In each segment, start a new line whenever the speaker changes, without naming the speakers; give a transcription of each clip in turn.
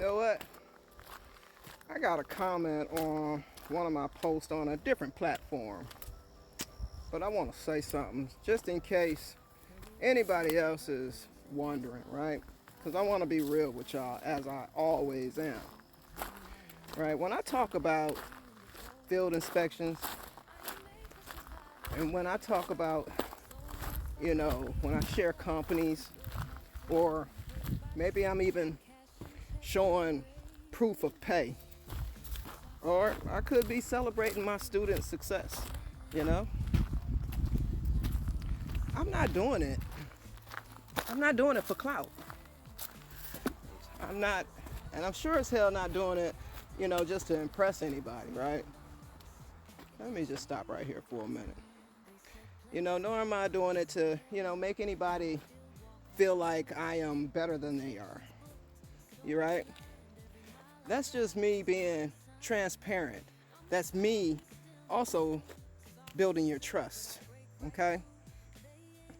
know what? I got a comment on one of my posts on a different platform, but I want to say something just in case anybody else is wondering, right? Because I want to be real with y'all, as I always am, right? When I talk about field inspections, and when I talk about, when I share companies, or maybe I'm even showing proof of pay, or I could be celebrating my students' success, you know? I'm not doing it. I'm not doing it for clout. I'm not, and I'm sure as hell not doing it, just to impress anybody, right? Let me just stop right here for a minute. Nor am I doing it to, make anybody feel like I am better than they are. You right? That's just me being transparent. That's me also building your trust. Okay?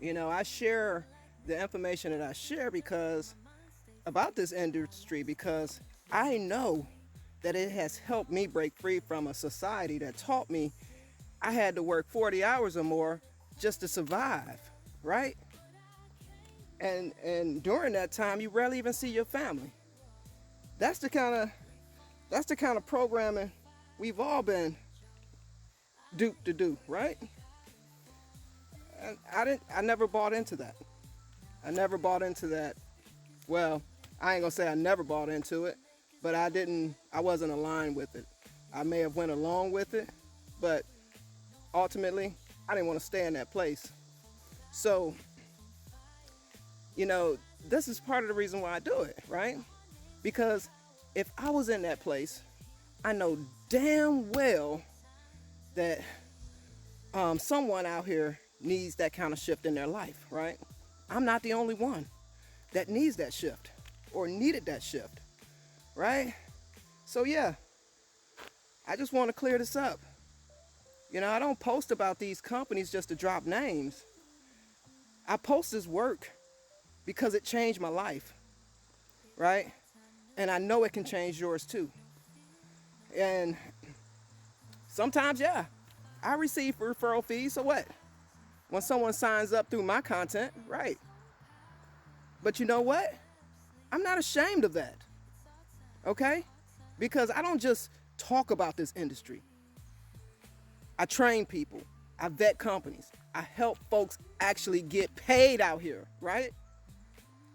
I share the information that I share about this industry because I know that it has helped me break free from a society that taught me I had to work 40 hours or more just to survive, right? And during that time, you rarely even see your family. That's the kind of programming we've all been duped to do, right? And I never bought into that. I never bought into that. Well, I ain't gonna say I never bought into it, but I wasn't aligned with it. I may have went along with it, but ultimately, I didn't want to stay in that place. So, this is part of the reason why I do it, right? Because if I was in that place, I know damn well that someone out here needs that kind of shift in their life, right? I'm not the only one that needs that shift or needed that shift, right? So yeah, I just want to clear this up. I don't post about these companies just to drop names. I post this work because it changed my life, right? And I know it can change yours too. And sometimes, yeah, I receive referral fees, so what? When someone signs up through my content, right? But you know what? I'm not ashamed of that, okay? Because I don't just talk about this industry. I train people. I vet companies. I help folks actually get paid out here, right?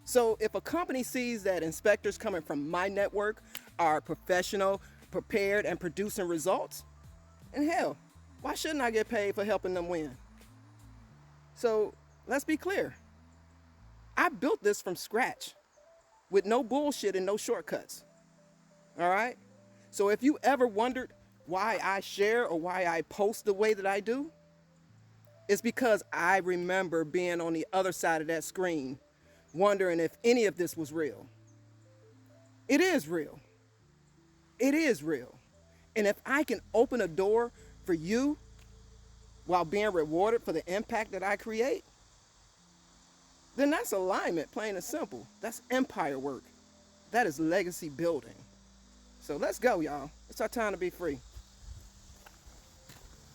So if a company sees that inspectors coming from my network are professional, prepared, and producing results, and hell, why shouldn't I get paid for helping them win? So let's be clear. I built this from scratch with no bullshit and no shortcuts. All right? So if you ever wondered why I share or why I post the way that I do, it's because I remember being on the other side of that screen, wondering if any of this was real. It is real. It is real. And if I can open a door for you while being rewarded for the impact that I create, then that's alignment, plain and simple. That's empire work. That is legacy building. So let's go, y'all. It's our time to be free.